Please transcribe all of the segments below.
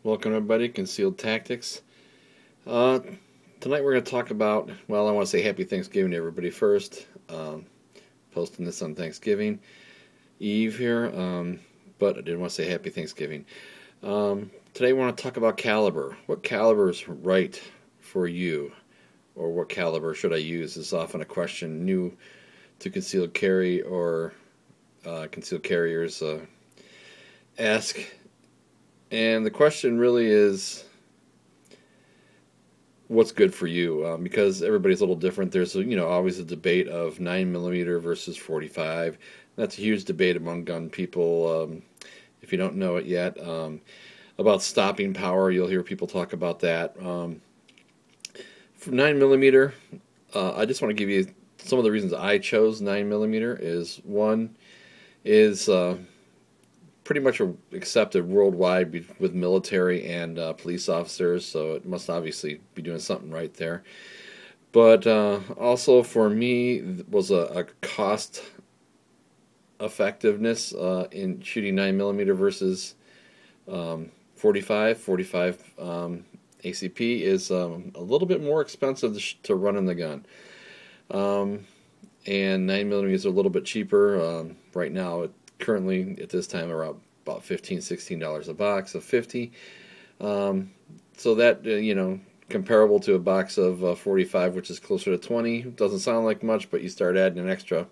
Welcome everybody, Concealed Tactics. Uh, Tonight we're going to talk about, well, I want to say Happy Thanksgiving to everybody first. Posting this on Thanksgiving Eve here, but I did want to say Happy Thanksgiving. Today we want to talk about caliber. What caliber is right for you? Or what caliber should I use? This is often a question new to concealed carry or concealed carriers ask. And the question really is, what's good for you? Because everybody's a little different. There's always a debate of 9mm versus 45. That's a huge debate among gun people. If you don't know it yet, about stopping power, you'll hear people talk about that. For 9mm, I just want to give you some of the reasons I chose 9mm. Is one is pretty much accepted worldwide with military and police officers, so it must obviously be doing something right there. But also for me was a cost effectiveness in shooting 9mm versus 45. 45 ACP is a little bit more expensive to run in the gun. And 9mm is a little bit cheaper right now. Currently, at this time, around about $15, $16 a box of 50. So that, comparable to a box of 45, which is closer to 20. Doesn't sound like much, but you start adding an extra,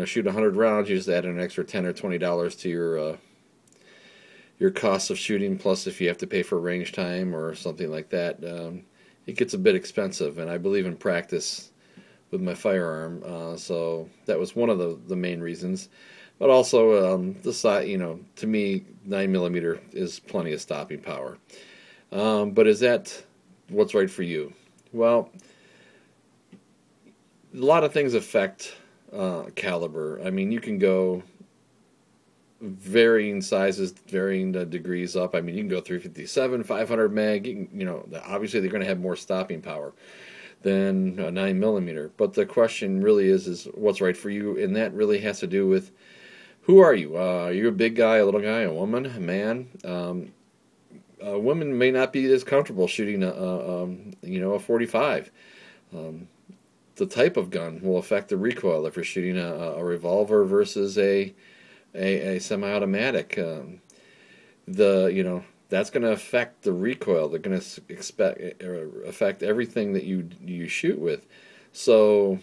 shoot 100 rounds, you just add an extra $10 or $20 to your cost of shooting. Plus, if you have to pay for range time or something like that, it gets a bit expensive. And I believe in practice with my firearm, so that was one of the main reasons. But also, the size, to me, 9mm is plenty of stopping power. But is that what's right for you? Well, a lot of things affect caliber. I mean, you can go varying sizes, varying degrees up. I mean, you can go 357, 500 meg. You can, obviously they're going to have more stopping power than 9mm. But the question really is what's right for you, and that really has to do with who are you? Are you a big guy, a little guy, a woman, a man? Women may not be as comfortable shooting a 45. The type of gun will affect the recoil. If you're shooting a revolver versus a semi-automatic, that's going to affect the recoil. They're going to affect everything that you shoot with. So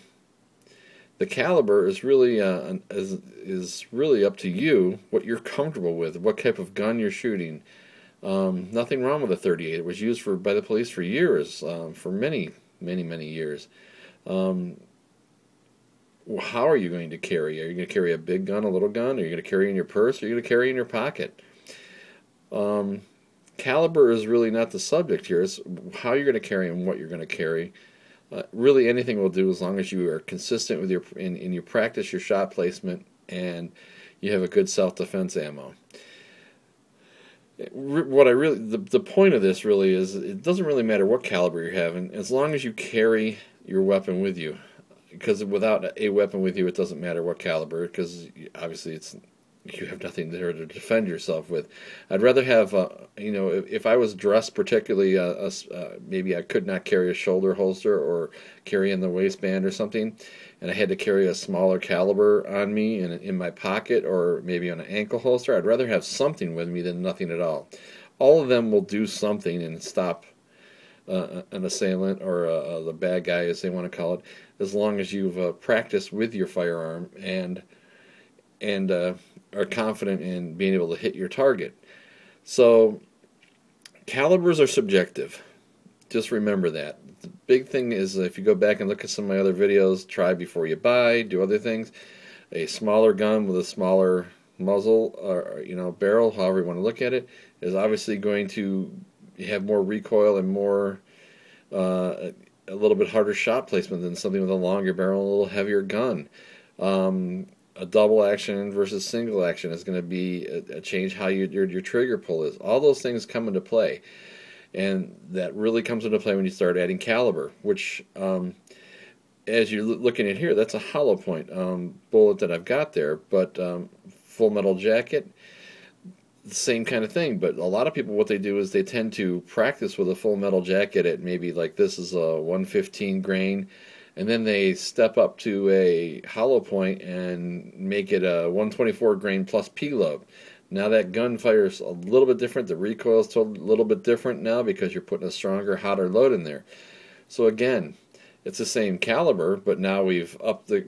the caliber is really is really up to you, what you're comfortable with, what type of gun you're shooting. Nothing wrong with a 38. It was used by the police for years, for many years. How are you going to carry? Are you going to carry a big gun, a little gun? Are you going to carry in your purse? Are you going to carry in your pocket? Caliber is really not the subject here. It's how you're going to carry and what you're going to carry. Really, anything will do as long as you are consistent with in your practice, your shot placement, and you have a good self-defense ammo. The point of this really is, it doesn't really matter what caliber you're having, as long as you carry your weapon with you. Because without a weapon with you, it doesn't matter what caliber, because obviously you have nothing there to defend yourself with. I'd rather have, if I was dressed particularly, maybe I could not carry a shoulder holster or carry in the waistband or something, and I had to carry a smaller caliber on me in my pocket or maybe on an ankle holster, I'd rather have something with me than nothing at all. All of them will do something and stop an assailant or the bad guy, as they want to call it, as long as you've practiced with your firearm and are confident in being able to hit your target. So calibers are subjective. Just remember that. The big thing is, if you go back and look at some of my other videos, try before you buy, do other things. A smaller gun with a smaller muzzle or barrel, however you want to look at it, is obviously going to have more recoil and more a little bit harder shot placement than something with a longer barrel and a little heavier gun. A double action versus single action is going to be a change how your trigger pull is. All those things come into play, and that really comes into play when you start adding caliber, which as you're looking at here, that's a hollow point bullet that I've got there, but Full Metal Jacket, the same kind of thing. But a lot of people, what they do is they tend to practice with a full metal jacket at maybe like this is a 115 grain, and then they step up to a hollow point and make it a 124 grain plus P load. Now that gun fires a little bit different. The recoil is a little bit different now because you're putting a stronger, hotter load in there. So again, it's the same caliber, but now we've upped the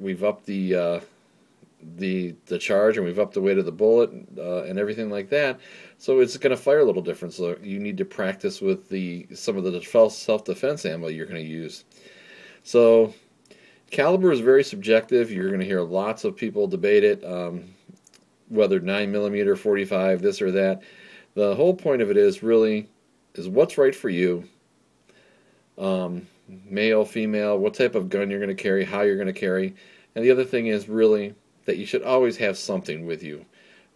charge, and we've upped the weight of the bullet and everything like that. So it's going to fire a little different. So you need to practice with some of the self-defense ammo you're going to use. So caliber is very subjective. You're going to hear lots of people debate it, whether 9mm, 45, this or that. The whole point of it is really is what's right for you. Male, female, what type of gun you're going to carry, how you're going to carry. And the other thing is really that you should always have something with you.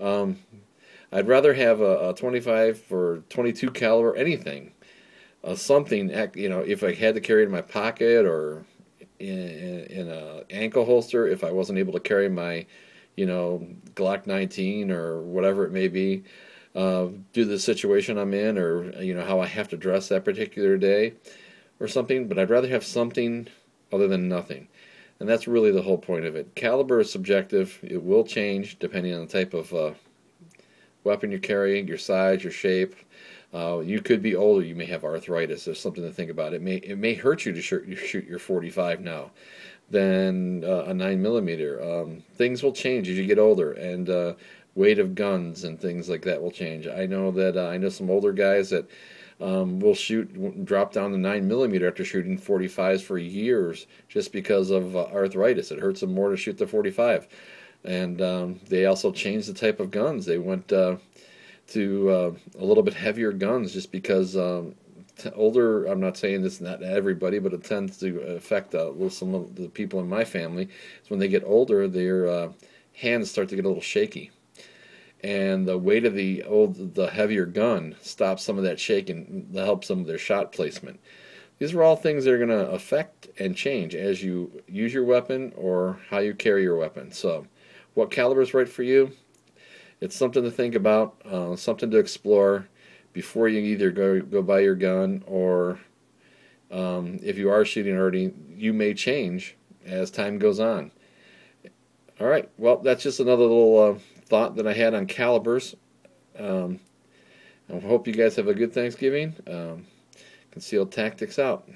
I'd rather have a 25 or 22 caliber, anything, something. If I had to carry it in my pocket or in a ankle holster, if I wasn't able to carry my, Glock 19 or whatever it may be, due to the situation I'm in, or how I have to dress that particular day, or something. But I'd rather have something other than nothing. And that's really the whole point of it. Caliber is subjective. It will change depending on the type of weapon you're carrying, your size, your shape. You could be older. You may have arthritis. There's something to think about. It may hurt you to shoot your 45 now than a 9mm. Things will change as you get older, and weight of guns and things like that will change. I know that I know some older guys that will drop down to 9mm after shooting 45s for years just because of arthritis. It hurts them more to shoot the 45. And they also changed the type of guns. They went to a little bit heavier guns just because older, I'm not saying this not everybody, but it tends to affect some of the people in my family. Is when they get older, their hands start to get a little shaky. And the weight of the heavier gun stops some of that shaking, helps some of their shot placement. These are all things that are going to affect and change as you use your weapon or how you carry your weapon. So, what caliber is right for you? It's something to think about, something to explore before you either go buy your gun, or if you are shooting already, you may change as time goes on. All right, well, that's just another little thought that I had on calibers. I hope you guys have a good Thanksgiving. Concealed Tactics out.